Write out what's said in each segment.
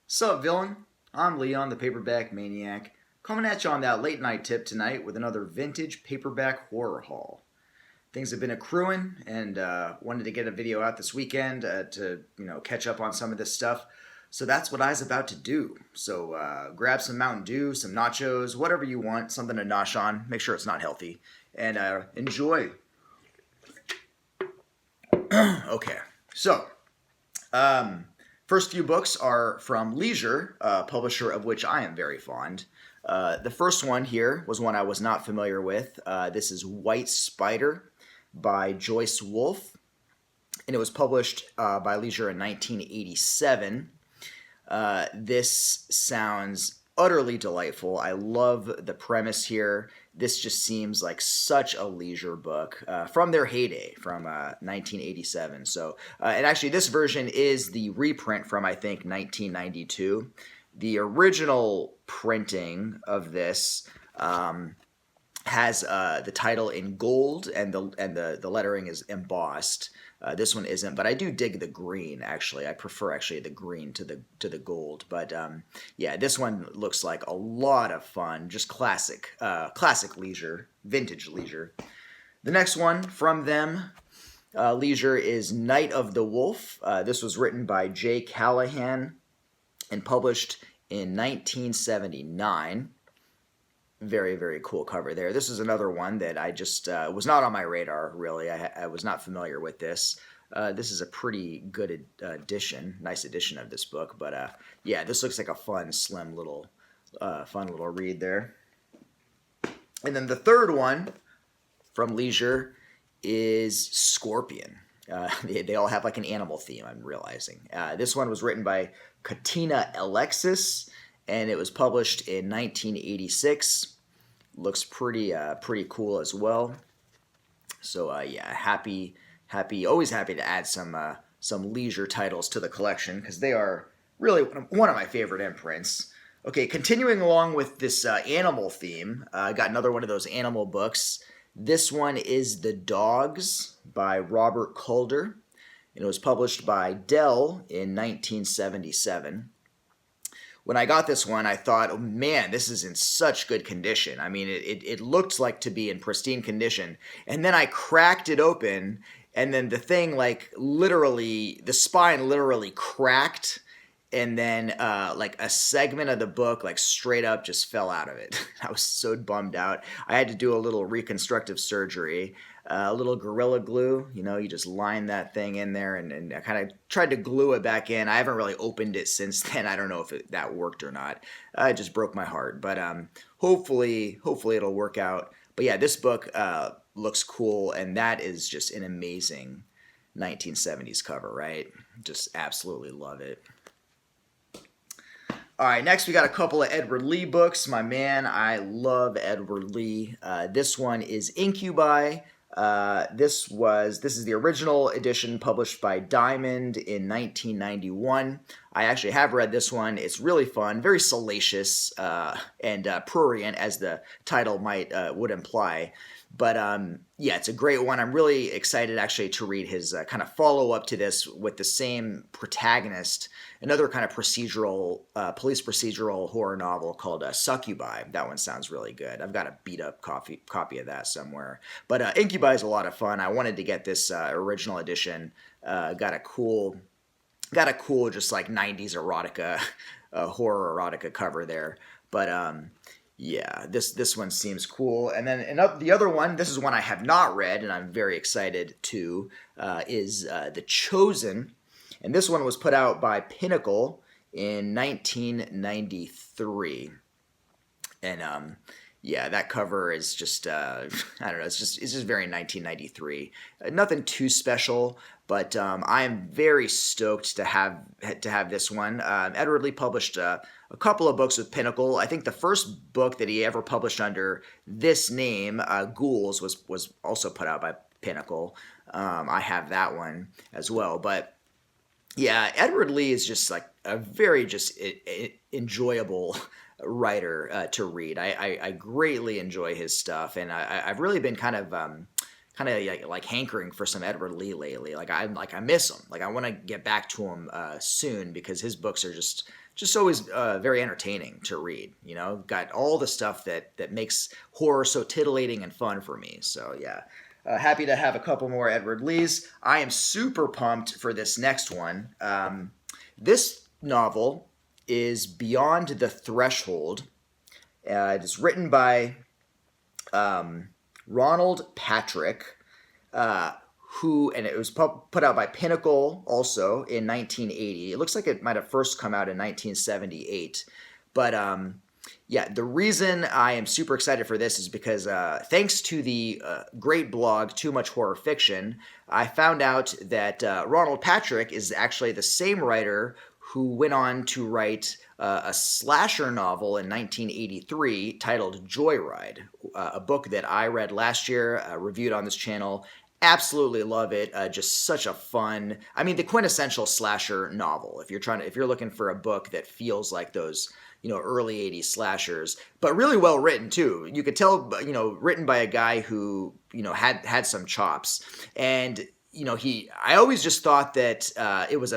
Sup, villain? I'm Leon, the Paperback Maniac, coming at you on that late night tip tonight with another vintage paperback horror haul. Things have been accruing, and wanted to get a video out this weekend to catch up on some of this stuff. So that's what I was about to do. So grab some Mountain Dew, some nachos, whatever you want, something to nosh on. Make sure it's not healthy, and enjoy. Okay, so first few books are from Leisure, a publisher of which I am very fond. The first one here was one I was not familiar with. This is White Spider by Joyce Wolfe, and it was published by Leisure in 1987. This sounds utterly delightful. I love the premise here. This just seems like such a Leisure book from their heyday, from 1987. So, and actually, this version is the reprint from, I think, 1992. The original printing of this has the title in gold, and the lettering is embossed. This one isn't, but I do dig the green. Actually, I prefer the green to the gold. But yeah, this one looks like a lot of fun. Just classic Leisure, vintage Leisure. The next one from them, Leisure, is Night of the Wolf. This was written by Jay Callahan and published in 1979. Very, very cool cover there. This is another one that I just was not on my radar, really. I was not familiar with this. This is a pretty good edition, nice edition of this book. But yeah, this looks like a fun, slim little, fun little read there. And then the third one from Leisure is Scorpion. They all have like an animal theme, I'm realizing. This one was written by Katina Alexis, and it was published in 1986. Looks pretty cool as well. So yeah, always happy to add some Leisure titles to the collection because they are really one of my favorite imprints. Okay, continuing along with this animal theme, I got another one of those animal books. This one is The Dogs by Robert Calder, and it was published by Dell in 1977. When I got this one, I thought, oh man, this is in such good condition. I mean, it looked like to be in pristine condition. And then I cracked it open, and then the thing, like, literally, the spine literally cracked, and then like a segment of the book, like, straight up just fell out of it. I was so bummed out. I had to do a little reconstructive surgery. A little Gorilla Glue, you just line that thing in there, and I kind of tried to glue it back in. I haven't really opened it since then. I don't know if that worked or not. It just broke my heart, but hopefully it'll work out. But yeah, this book looks cool, and that is just an amazing 1970s cover, right? Just absolutely love it. All right, next we got a couple of Edward Lee books. My man, I love Edward Lee. This one is Incubi. This is the original edition published by Diamond in 1991. I actually have read this one. It's really fun, very salacious, and prurient, as the title would imply. But yeah, it's a great one. I'm really excited actually to read his kind of follow-up to this with the same protagonist, another kind of procedural, police procedural horror novel called Succubi. That one sounds really good. I've got a beat-up copy of that somewhere. But Incubi is a lot of fun. I wanted to get this original edition. Got a cool just like 90s erotica, horror erotica cover there. But yeah, this one seems cool. And then the other one, this is one I have not read, and I'm very excited to, is The Chosen. And this one was put out by Pinnacle in 1993. And yeah, that cover is just I don't know, it's just very 1993. Nothing too special, but I am very stoked to have this one. Edward Lee published a couple of books with Pinnacle. I think the first book that he ever published under this name, Ghouls, was also put out by Pinnacle. I have that one as well, but yeah, Edward Lee is just like a very just enjoyable writer to read. I greatly enjoy his stuff, and I've really been kind of kind of like hankering for some Edward Lee lately. I miss him. Like I want to get back to him soon because his books are just always very entertaining to read. You know, got all the stuff that makes horror so titillating and fun for me. So yeah, happy to have a couple more Edward Lees. I am super pumped for this next one. This novel is Beyond the Threshold. It is written by Ronald Patrick, and it was put out by Pinnacle also in 1980. It looks like it might have first come out in 1978. But yeah, the reason I am super excited for this is because thanks to the great blog Too Much Horror Fiction, I found out that Ronald Patrick is actually the same writer who went on to write a slasher novel in 1983 titled Joyride, a book that I read last year, reviewed on this channel. Absolutely love it. Just such a fun, I mean, the quintessential slasher novel. If you're looking for a book that feels like those, early 80s slashers, but really well written too. You could tell, written by a guy who, had some chops. And, I always just thought that it was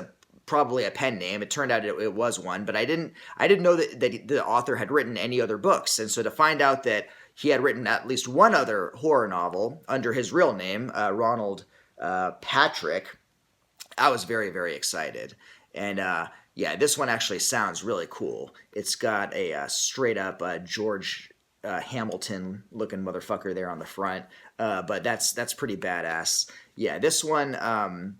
probably a pen name. It turned out it was one, but I didn't know that the author had written any other books. And so to find out that he had written at least one other horror novel under his real name, Ronald Patrick, I was very, very excited. And yeah, this one actually sounds really cool. It's got a straight up George Hamilton looking motherfucker there on the front, but that's pretty badass. Yeah, this one.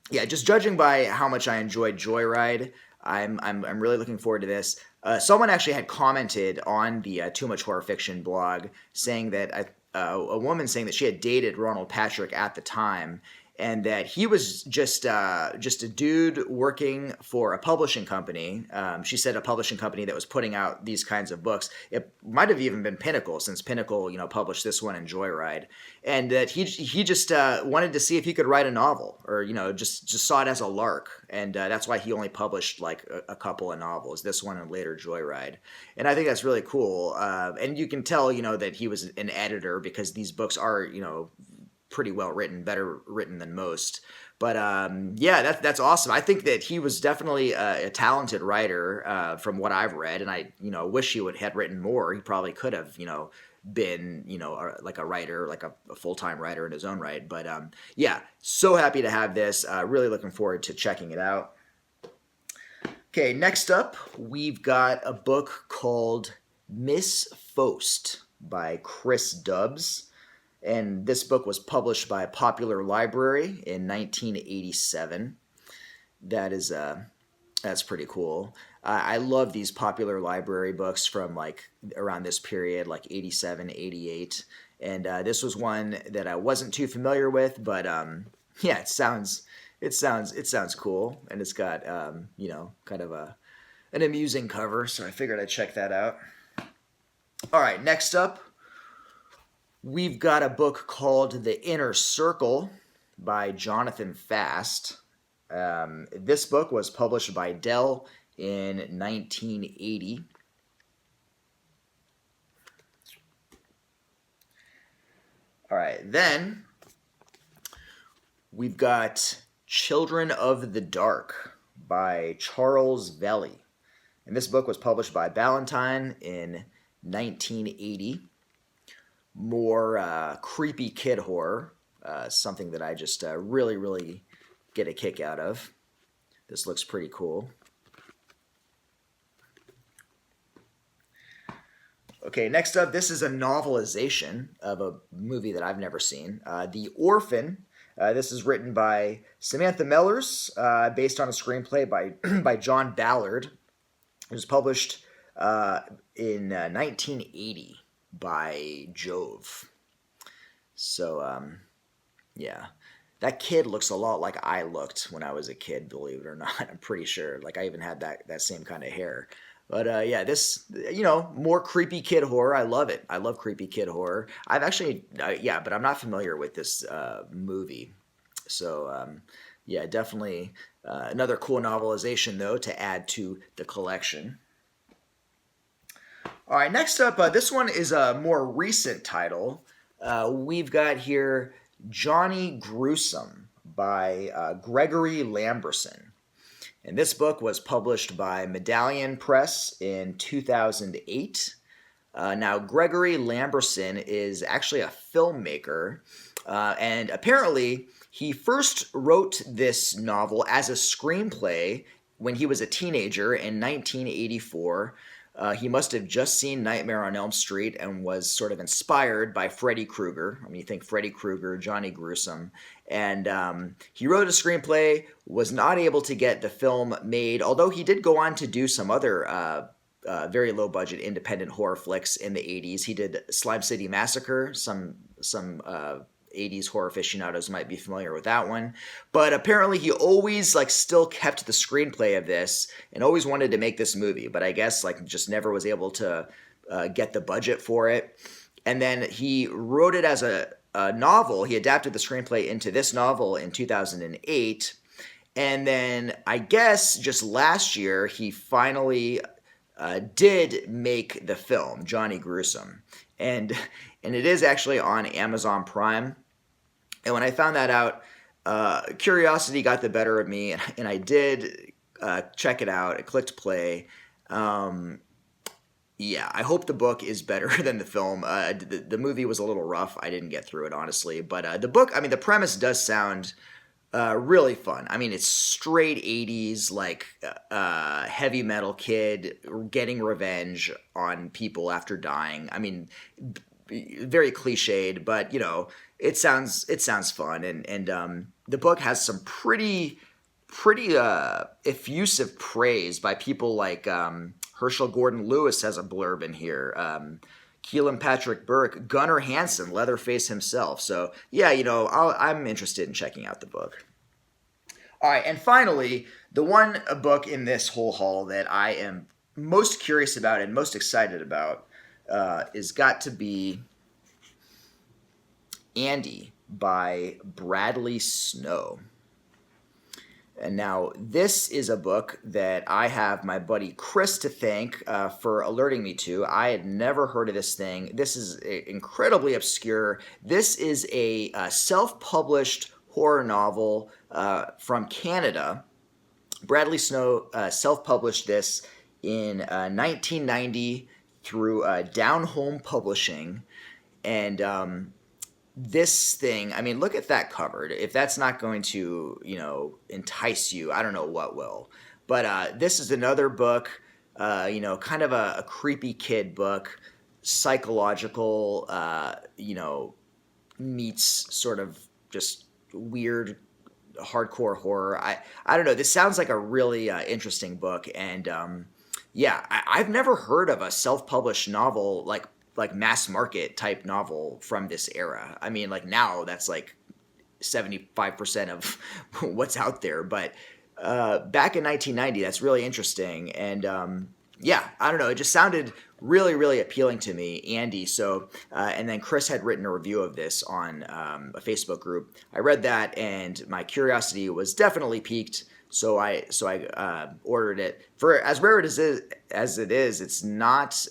Yeah, just judging by how much I enjoyed Joyride, I'm really looking forward to this. Someone actually had commented on the Too Much Horror Fiction blog saying that a woman saying that she had dated Ronald Patrick at the time, and that he was just a dude working for a publishing company. She said a publishing company that was putting out these kinds of books. It might have even been Pinnacle, since Pinnacle, published this one in Joyride, and that he just wanted to see if he could write a novel, or just saw it as a lark, and that's why he only published like a couple of novels, this one and later Joyride, and I think that's really cool. And you can tell, that he was an editor, because these books are, pretty well written, better written than most. But yeah, that's awesome. I think that he was definitely a talented writer from what I've read, and I wish he had written more. He probably could have been like a writer, like a full-time writer in his own right. But yeah, so happy to have this. Really looking forward to checking it out. Okay, next up we've got a book called Miss Faust by Chris Dubbs. And this book was published by Popular Library in 1987. That's pretty cool. I love these Popular Library books from like around this period, like 87, 88. And this was one that I wasn't too familiar with, but yeah, it sounds cool, and it's got kind of an amusing cover, so I figured I'd check that out. All right, next up, we've got a book called The Inner Circle by Jonathan Fast. This book was published by Dell in 1980. All right, then we've got Children of the Dark by Charles Velly. And this book was published by Ballantine in 1980. More creepy kid horror, something that I just really, really get a kick out of. This looks pretty cool. Okay, next up, this is a novelization of a movie that I've never seen, The Orphan. This is written by Samantha Mellers, based on a screenplay by John Ballard. It was published in 1980. By Jove. So, yeah. That kid looks a lot like I looked when I was a kid, believe it or not. I'm pretty sure. Like, I even had that same kind of hair. But, yeah, this, more creepy kid horror. I love it. I love creepy kid horror. I've actually, yeah, but I'm not familiar with this movie. So, yeah, definitely another cool novelization, though, to add to the collection. All right, next up, this one is a more recent title. We've got here Johnny Gruesome by Gregory Lamberson. And this book was published by Medallion Press in 2008. Now, Gregory Lamberson is actually a filmmaker, and apparently he first wrote this novel as a screenplay when he was a teenager in 1984. He must have just seen Nightmare on Elm Street and was sort of inspired by Freddy Krueger. I mean, you think Freddy Krueger, Johnny Gruesome. And he wrote a screenplay, was not able to get the film made, although he did go on to do some other very low budget independent horror flicks in the 80s. He did Slime City Massacre. Some 80s horror aficionados might be familiar with that one. But apparently he always still kept the screenplay of this and always wanted to make this movie, but I guess just never was able to get the budget for it. And then he wrote it as a novel. He adapted the screenplay into this novel in 2008. And then I guess just last year he finally did make the film, Johnny Gruesome. And it is actually on Amazon Prime. And when I found that out, curiosity got the better of me, and I did check it out. I clicked play. Yeah, I hope the book is better than the film. The movie was a little rough. I didn't get through it, honestly. But the book, I mean, the premise does sound really fun. I mean, it's straight 80s, heavy metal kid getting revenge on people after dying. I mean, very cliched, but it sounds fun, and the book has some pretty effusive praise by people like Herschel Gordon Lewis has a blurb in here. Keelan Patrick Burke, Gunnar Hansen, Leatherface himself. So yeah, I'm interested in checking out the book. All right, and finally, the one book in this whole haul that I am most curious about and most excited about is got to be Andy by Bradley Snow. And now this is a book that I have my buddy Chris to thank for alerting me to. I had never heard of this thing. This is incredibly obscure. This is a self-published horror novel from Canada. Bradley Snow self-published this in 1990 through Down Home Publishing. And this thing, I mean, look at that cover. If that's not going to, entice you, I don't know what will. But this is another book, kind of a creepy kid book, psychological, meets sort of just weird hardcore horror. I don't know. This sounds like a really interesting book. And I've never heard of a self-published novel like mass market type novel from this era. I mean, now that's 75% of what's out there. But back in 1990, that's really interesting. And I don't know. It just sounded really, really appealing to me, Andy. So, and then Chris had written a review of this on a Facebook group. I read that, and my curiosity was definitely piqued. So I ordered it. For as rare as it is, it's not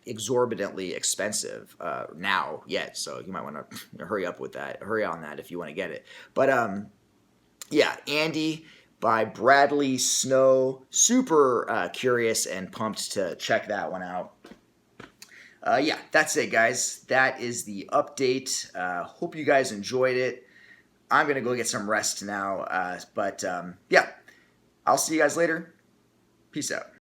exorbitantly expensive now yet. So you might want to hurry on that if you want to get it. But Andy by Bradley Snow. Super curious and pumped to check that one out. That's it, guys. That is the update. Hope you guys enjoyed it. I'm going to go get some rest now. I'll see you guys later. Peace out.